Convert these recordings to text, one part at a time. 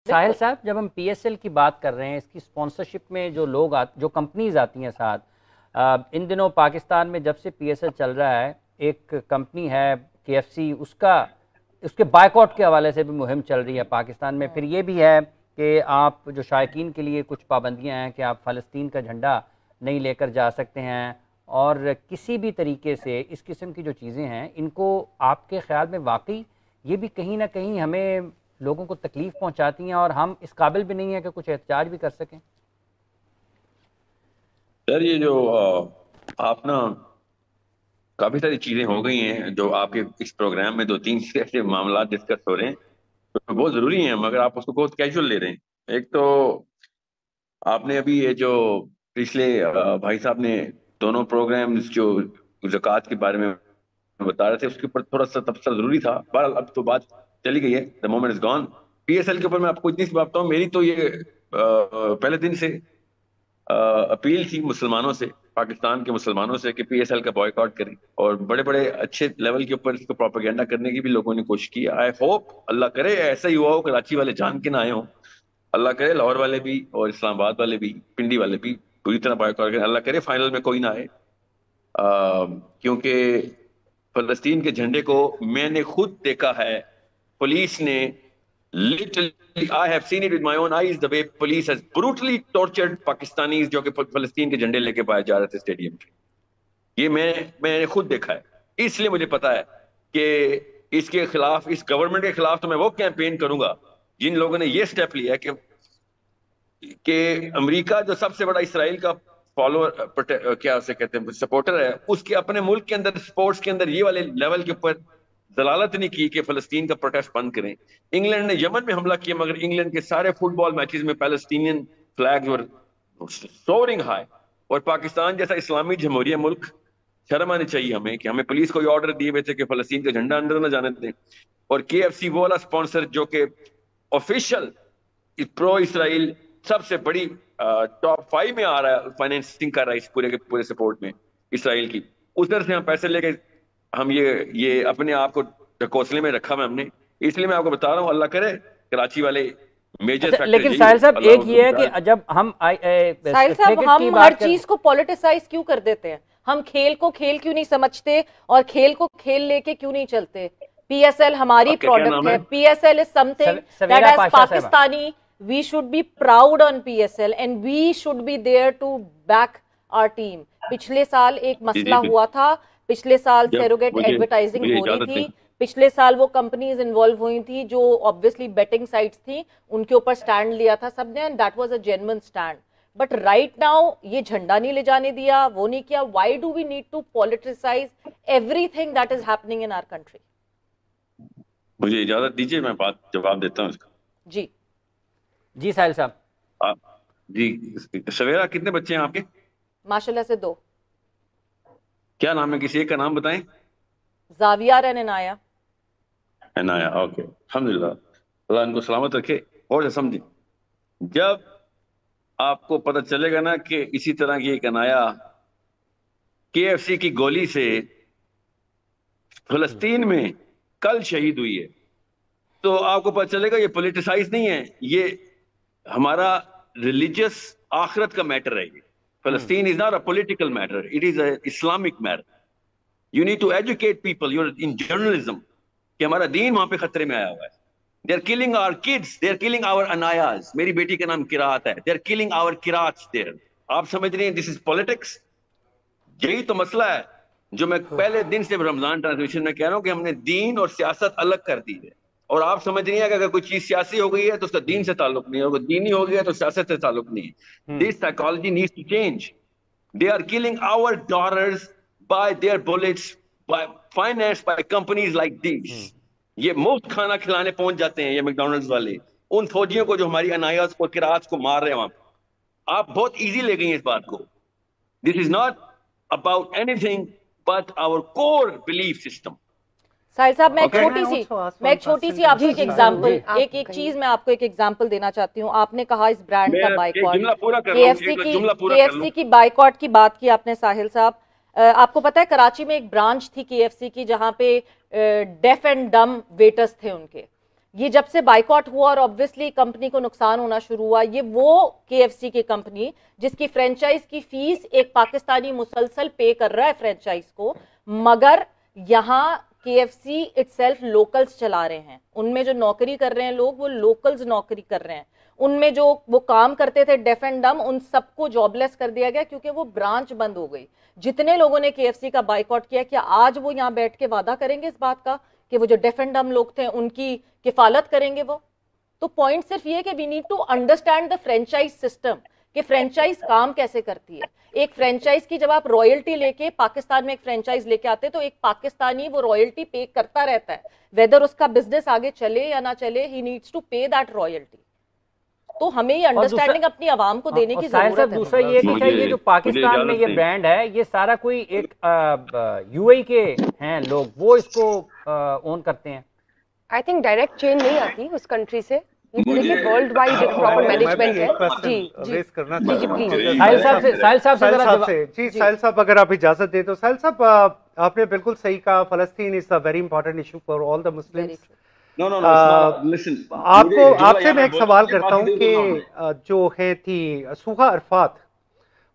ساحل صاحب، جب ہم پی ایس ایل کی بات کر رہے ہیں، اس کی اسپانسرشپ میں جو کمپنیز آتی ہیں ساتھ، ان دنوں پاکستان میں جب سے پی ایس ایل چل رہا ہے، ایک کمپنی ہے کے ایف سی، اس کے بائیکاٹ کے حوالے سے بھی مہم چل رہی ہے پاکستان میں. پھر یہ بھی ہے کہ آپ جو شائقین کے لیے کچھ پابندیاں ہیں کہ آپ فلسطین کا جھنڈا نہیں لے کر جا سکتے ہیں، اور کسی بھی طریقے سے اس قسم کی جو چیزیں ہیں ان کو آپ کے خیال میں واقعی یہ بھی کہیں نہ کہیں ہمیں لوگوں کو تکلیف پہنچاتی ہیں اور ہم اس قابل بھی نہیں ہیں کہ کچھ احتجاج بھی کر سکیں؟ سر یہ جو آپ نا کافی ساری چیزیں ہو گئی ہیں جو آپ کے اس پروگرام میں 2-3 ایسے معاملات ڈسکس ہو رہے ہیں تو بہت ضروری ہیں، مگر آپ اس کو بہت کیجول لے رہے ہیں. ایک تو آپ نے ابھی یہ جو پچھلے بھائی صاحب نے دونوں پروگرامز جو زکوٰۃ کے بارے میں بتا رہے تھے اس کے اوپر تھوڑا سا تبصرہ ضروری تھا. بہرحال اب تو بات چلی گئی ہے، the moment is gone. P S L کے اوپر میں آپ کو اتنی سی بات بتاؤں، میری تو یہ پہلے دن سے اپیل تھی مسلمانوں سے، پاکستان کے مسلمانوں سے، کہ پی ایس ایل کا بوائیکاٹ کریں، اور بڑے بڑے اچھے لیول کے اوپر اس کو پروپیگنڈا کرنے کی بھی لوگوں نے کوشش کی. آئی ہوپ اللہ کرے ایسا ہی ہوا ہو، کراچی والے جان کے نہ آئے ہوں، اللہ کرے لاہور والے بھی اور اسلام آباد والے بھی، پنڈی والے بھی پوری طرح بوائیکاٹ کریں. اللہ کرے فائنل میں کوئی نہ آئے، کیونکہ فلسطین کے جھنڈے کو میں نے خود دیکھا ہے. پولیس نے literally I have seen it with my own eyes the way police has brutally tortured Pakistanis جو کہ فلسطین کے جھنڈے لے کے باہر جا رہے تھے اسٹیڈیم پہ. یہ میں نے خود دیکھا ہے، اس لیے مجھے پتا ہے کہ اس کے خلاف، اس گورنمنٹ کے خلاف تو میں وہ کیمپین کروں گا جن لوگوں نے یہ سٹیپ لیا ہے کہ امریکہ جو سب سے بڑا اسرائیل کا فالوور، کیا اسے کہتے ہیں، سپورٹر ہے، اس کے اپنے ملک کے اندر سپورٹس کے اندر یہ والے لیول کے اوپر دلالت نہیں کی کہ فلسطین کا پروٹیسٹ بند کریں. انگلینڈ نے یمن میں حملہ کیا، مگر انگلینڈ کے سارے فٹ بال میچز میں پیلسٹینین فلیگز ور سورنگ ہائی. اور پاکستان جیسا اسلامی جمہوریہ ملک، شرم آنی چاہیے ہمیں کہ ہمیں پولیس کو یہ آرڈر دیے ہوئے تھے کہ فلسطین کا جھنڈا اندر نہ جانے دیں، اور کے ایف سی وہ والا اسپانسر جو کہ آفیشیل پرو اسرائیل سب سے بڑی ٹاپ 5 میں آ رہا ہے، فائنینسنگ کر رہا ہے اس پورے کے پورے سپورٹ میں اسرائیل کی. ادھر سے ہم پیسے لے کے ہم یہ اپنے آپ کو ڈھکوسلے میں رکھا ہوا ہم نے. اس لیے میں آپ کو بتا رہا ہوں، اللہ کرے کراچی والے میجر فیکٹر. لیکن ساحل صاحب ایک یہ ہے کہ جب ہم ساحل صاحب ہم ہر چیز کو پولیٹیسائز کیوں کر دیتے ہیں؟ ہم کھیل کو کھیل کیوں نہیں سمجھتے اور کھیل کو کھیل لے کے کیوں نہیں چلتے؟ پی ایس ایل ہماری پروڈکٹ ہے. P S L is some thing that as Pakistani we should be proud on PSL and we should be there to back our team. پچھلے سال ایک مسئلہ ہوا تھا، پچھلے سال سیروگیٹ ایڈورٹائزنگ ہو رہی تھی، پچھلے سال وہ کمپنیز انوالو ہوئی تھی جو obviously بیٹنگ سائٹس تھیں، ان کے اوپر سٹینڈ لیا تھا سب نے، and that was a genuine stand. But right now یہ جھنڈا نہیں لے جانے دیا، وہ نہیں کیا. Why do we need to politicize everything that is happening in our country? مجھے اجازت دیجیے، میں بات جواب دیتا ہوں اس کا. جی ساحل صاحب. جی سویرا، کتنے بچے ہیں آپ کے؟ ماشاءاللہ سے 2. کیا نام ہے؟ کسی ایک کا نام بتائیں. زاویار اینڈ عنایا. عنایا، اوکے، الحمدللہ، اللہ ان کو سلامت رکھے. اور سمجھیں، جب آپ کو پتہ چلے گا نا کہ اسی طرح کی ایک عنایا کے ایف سی کی گولی سے فلسطین میں کل شہید ہوئی ہے، تو آپ کو پتہ چلے گا یہ پولیٹیسائز نہیں ہے، یہ ہمارا ریلیجیس آخرت کا میٹر ہے. یہ فلسطین is not a political matter, it is a Islamic matter. You need to educate people, you in journalism, کہ ہمارا دین وہاں پہ خطرے میں آیا ہوا ہے. They are killing our kids, they are killing our انایاز. میری بیٹی کا نام قرات ہے. دے آر کلنگ آور قراتس دیر. آپ سمجھ رہے ہیں دس از پولیٹکس؟ یہی تو مسئلہ ہے جو میں پہلے دن سے رمضان ٹرانسمیشن میں کہہ رہا ہوں کہ ہم نے دین اور سیاست الگ کر دی ہے. اور آپ سمجھ رہی ہیں کہ اگر کوئی چیز سیاسی ہو گئی ہے تو اس کا دین سے تعلق نہیں ہے، اور دینی ہو گیا ہے تو سیاست سے تعلق نہیں ہے. This psychology needs to change. They are killing our daughters by their bullets, by finance by companies like these. یہ مفت کھانا کھلانے پہنچ جاتے ہیں یہ میکڈونلڈز والے ان فوجیوں کو جو ہماری انایاز کو قرات کو مار رہے ہیں وہاں پہ. آپ بہت ایزی لے گئی ہیں اس بات کو. This is not about anything but our core belief system. Sahil sahab, میں ایک چھوٹی سی آپ کو ایک ایگزامپل، ایک چیز میں آپ کو ایک ایگزامپل دینا چاہتی ہوں. آپ نے کہا اس برانڈ کا بائیکاٹ، کے ایف سی کی بائیکاٹ کی بات کی آپ نے ساحل صاحب. آپ کو پتا ہے کراچی میں ایک برانچ تھی کے ایف سی کی جہاں پہ ڈیف اینڈ ڈم ویٹرز تھے ان کے. یہ جب سے بائیکاٹ ہوا اور obviously کمپنی کو نقصان ہونا شروع ہوا, یہ وہ KFC کی کمپنی جس کی فرینچائز کی فیس ایک پاکستانی مسلسل پے کر رہا ہے فرینچائز کو, مگر یہاں KFC itself لوکلز چلا رہے ہیں, ان میں جو نوکری کر رہے ہیں لوگ وہ لوکلز نوکری کر رہے ہیں, ان میں جو وہ کام کرتے تھے ڈیف اینڈ ڈم ان سب کو جاب لیس کر دیا گیا کیونکہ وہ برانچ بند ہو گئی. جتنے لوگوں نے KFC کا بائیکاٹ کیا, کیا آج وہ یہاں بیٹھ کے وعدہ کریں گے اس بات کا کہ وہ جو ڈیف اینڈ ڈم لوگ تھے ان کی کفالت کریں گے وہ؟ تو پوائنٹ صرف یہ کہ we need to understand the franchise system کہ فرینچائز کام کیسے کرتی ہے. ایک فرینچائز کی جب آپ رائلٹی لے کے پاکستان میں ایک فرینچائز لے کے آتے تو ایک پاکستانی وہ رائلٹی پے کرتا رہتا ہے, ویدر اس کا بزنس آگے چلے یا نہ چلے, he needs to pay that royalty. تو ہمیں یہ انڈرسٹینڈنگ اپنی عوام کو دینے کی ضرورت ہے. دوسرا یہ کہ یہ جو پاکستان میں یہ برانڈ ہے یہ سارا کوئی ایک UAE کے ہیں لوگ, وہ اس کو اون کرتے ہیں. آئی تھنک ڈائریکٹ چین نہیں آتی اس کنٹری سے, لیکن ورلڈ وائڈ ایک پراپر مینجمنٹ ہے. جی ساحل صاحب اگر آپ اجازت دیں تو. ساحل صاحب آپ نے بالکل صحیح کہا, فلسطین is a very important issue for all the Muslims. آپ سے میں ایک سوال کرتا ہوں کہ جو ہے تھی سوہا عرفات,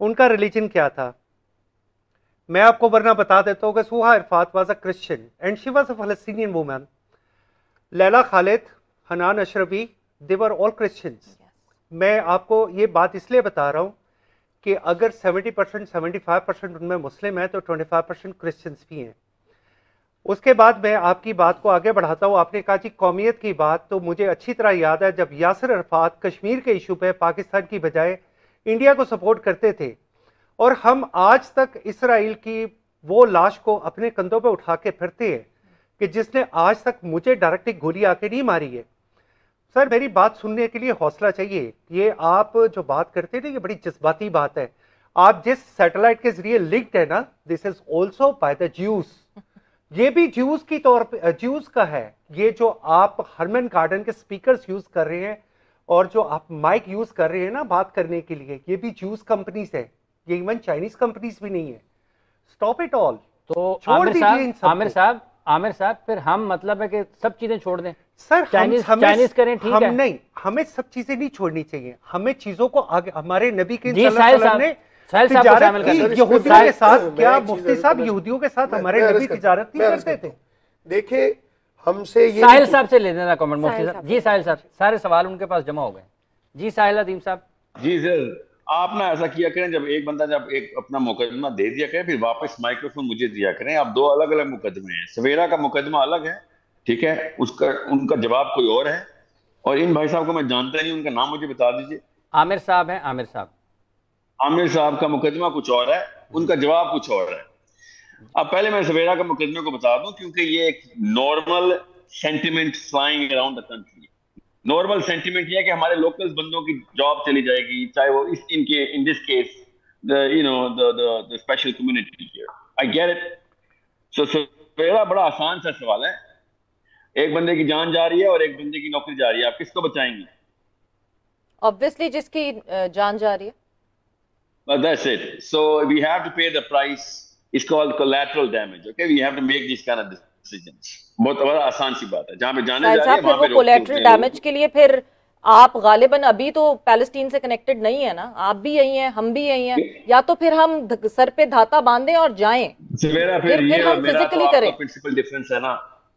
ان کا ریلیجن کیا تھا؟ میں آپ کو ورنہ بتا دیتا ہوں کہ Suha Arafat was a Christian and she was a Palestinian woman. Leila Khaled, Hanan Ashrafi, they were all Christians. میں آپ کو یہ بات اس لیے بتا رہا ہوں کہ اگر 70% 75% ان میں مسلم ہیں تو 25% کرسچنس بھی ہیں. اس کے بعد میں آپ کی بات کو آگے بڑھاتا ہوں. آپ نے کہا جی قومیت کی بات, تو مجھے اچھی طرح یاد ہے جب یاسر عرفات کشمیر کے ایشو پہ پاکستان کی بجائے انڈیا کو سپورٹ کرتے تھے, اور ہم آج تک اسرائیل کی وہ لاش کو اپنے کندھوں پہ اٹھا کے پھرتے ہیں کہ جس نے آج تک مجھے ڈائریکٹلی گولی آ کے نہیں ماری ہے. سر میری بات سننے کے لیے حوصلہ چاہیے. یہ آپ جو بات کرتے تھے یہ بڑی جذباتی بات ہے. آپ جس سیٹلائٹ کے ذریعے لنکڈ ہے نا, this is also by the Jews. یہ بھی جیوز کی طور پہ جیوز کا ہے. یہ جو آپ ہرمن گارڈن کے سپیکرز یوز کر رہے ہیں اور جو آپ مائک یوز کر رہے ہیں نا بات کرنے کے لیے, یہ بھی جیوز کمپنیز ہے, یہ ایون چائنیز کمپنیز بھی نہیں ہے. Stop it all. تو عامر صاحب پھر ہم مطلب ہے کہ سب چیزیں چھوڑ دیں سر, چائنیز کریں, ٹھیک ہے نہیں, ہمیں سب چیزیں نہیں چھوڑنی چاہیے. ہمیں چیزوں کو آگے, ہمارے نبی کے تجارت کی یہودیوں کے ساتھ, کیا مفتی صاحب یہودیوں کے ساتھ ہمارے نبی تجارت نہیں کرتے تھے؟ دیکھیں ہم سے یہ ساحل صاحب سے لے دینا کامنٹ مفتی صاحب. جی ساحل صاحب, سارے سوال ان کے پاس جمع ہو گئے. جی ساحل عظیم صاحب. جی سر, آپ نہ ایسا کیا کریں جب ایک بندہ جب ایک اپنا مقدمہ دے دیا کریں پھر واپس مائکروفون مجھے دیا کریں. آپ دو الگ الگ مقدمے ہیں. سویرا کا مقدمہ الگ ہے, ٹھیک ہے, اس کا ان کا جواب کوئی اور ہے, اور ان بھائی صاحب کو میں جانتا نہیں, ان کا نام مجھے بتا دیجیے. عامر صاحب ہیں, عامر صاحب کا مقدمہ کچھ اور ہے, ان کا جواب کچھ اور ہے. اب پہلے میں سویرا کا مقدمے کو بتا دوں کیونکہ یہ ایک normal sentiment flying around the country. Normal sentiment یہ ہے کہ ہمارے لوکل بندوں کی جاب چلی جائے گی, چاہے وہ in this case the special community here. I get it. So سویرا بڑا آسان سا سوال ہے. ایک بندے کی جان جا رہی ہے اور ایک بندے کی نوکری جا رہی ہے, آپ کس کو بچائیں گے؟ Obviously جس کی جان جا رہی ہے. But that's it. So we have to pay the price. It's called collateral damage. Okay, we have to make these kind of decisions. بہت بڑا آسان سی بات ہے. جہاں پہ جانے جا رہی ہے وہاں پہ کولیٹرل ڈیمیج کے لیے پھر آپ غالباً ابھی تو پیلسٹین سے کنیکٹڈ نہیں ہے نا, آپ بھی یہی ہیں, ہم بھی یہی ہیں, یا تو پھر ہم سر پہ دھاتا باندھیں اور جائیں, پھر ہم فزیکلی کریں. پرنسپل ڈفرنس ہے نا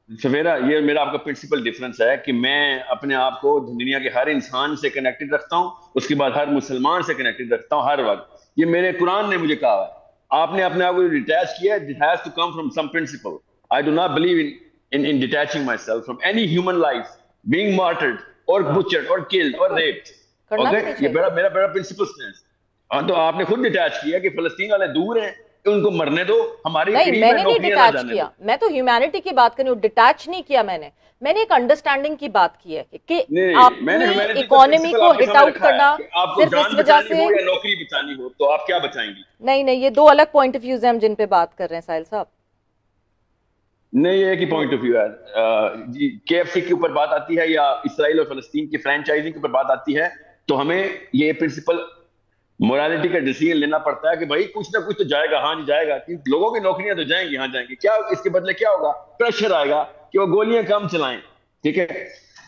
سویرا, یہ میرا آپ کا پرنسپل ڈفرنس ہے کہ میں اپنے آپ کو دنیا کے ہر انسان سے کنیکٹڈ رکھتا ہوں, اس کے بعد ہر مسلمان سے کنیکٹڈ رکھتا ہوں ہر وقت. یہ میرے قرآن نے مجھے کہا ہے. آپ نے اپنے آپ کو ڈیٹیچ کیا, it has to come from some principle. I do not believe in detaching myself from any human life being martyred or butchered or killed or raped. Okay, یہ میرا پرنسپل سٹینس. ہاں تو آپ نے خود ڈیٹیچ کیا کہ فلسطین والے دور ہیں, ان کو مرنے دو, ہماری نہیں, میں نے نہیں ڈیٹیچ کیا, میں تو ہیومینٹی کی بات کر رہی ہوں, ڈیٹیچ نہیں کیا میں نے ایک انڈرسٹینڈنگ کی بات کی ہے کہ آپ نے اکانومی کو ہٹ آؤٹ کرنا صرف اس وجہ سے نوکری بچانی ہو تو آپ کیا بچائیں گی؟ نہیں, یہ دو الگ پوائنٹ آف ویوز ہیں ہم جن پہ بات کر رہے ہیں ساحل صاحب. نہیں, یہ ایک ہی پوائنٹ آف ویو ہے. جی KFC کے اوپر بات آتی ہے یا اسرائیل اور فلسطین کی فرینچائزنگ کے اوپر بات آتی ہے تو ہمیں یہ پرنسپل مورالٹی کا ڈیسیژن لینا پڑتا ہے کہ بھائی کچھ نہ کچھ تو جائے گا. ہاں جی جائے گا, کہ لوگوں کی نوکریاں تو جائیں گی, ہاں جائیں گی. کیا اس کے بدلے کیا ہوگا؟ پریشر آئے گا کہ وہ گولیاں کم چلائیں, ٹھیک ہے.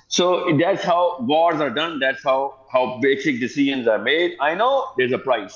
So that's how wars are done. That's how basic decisions are made. I know there's a price.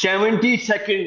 72nd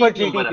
per GDP.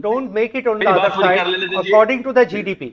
Don't make it on the other side. According to the GDP.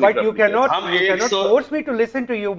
But you cannot force me to listen to you.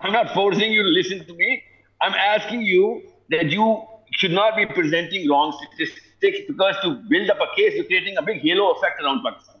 I'm not forcing you to listen to me. I'm asking you that you should not be presenting wrong statistics, because to build up a case, you're creating a big halo effect around Pakistan.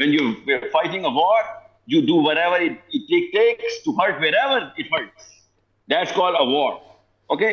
When you're fighting a war, you do whatever it takes to hurt wherever it hurts. That's called a war. Okay?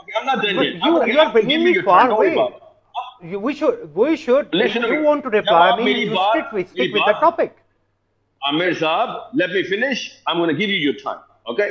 Okay, I'm not done yet. You are bringing me far away. We should. Listen, if you want to reply me, you stick with the topic. Amir Saab, let me finish. I'm going to give you your time. Okay?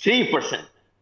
3%.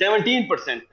17%,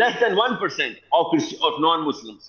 less than 1% of non-Muslims.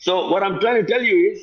So what I'm trying to tell you is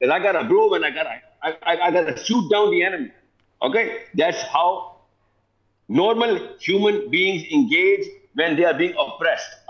Because I got a bro and I got to shoot down the enemy. Okay, that's how normal human beings engage when they are being oppressed.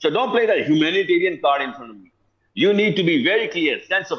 So don't play that humanitarian card in front of me. You need to be very clear. Sense of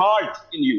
heart in you,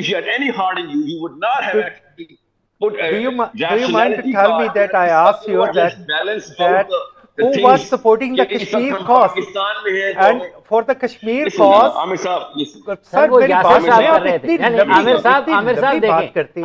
If you had any heart in you, you would not have actually put. Do you mind to tell me that I asked you that who was supporting the Kashmir cause and for the Kashmir cause. عامر صاحب سر میری بات سنیں, آپ اتنی لمبی بات کرتے ہیں.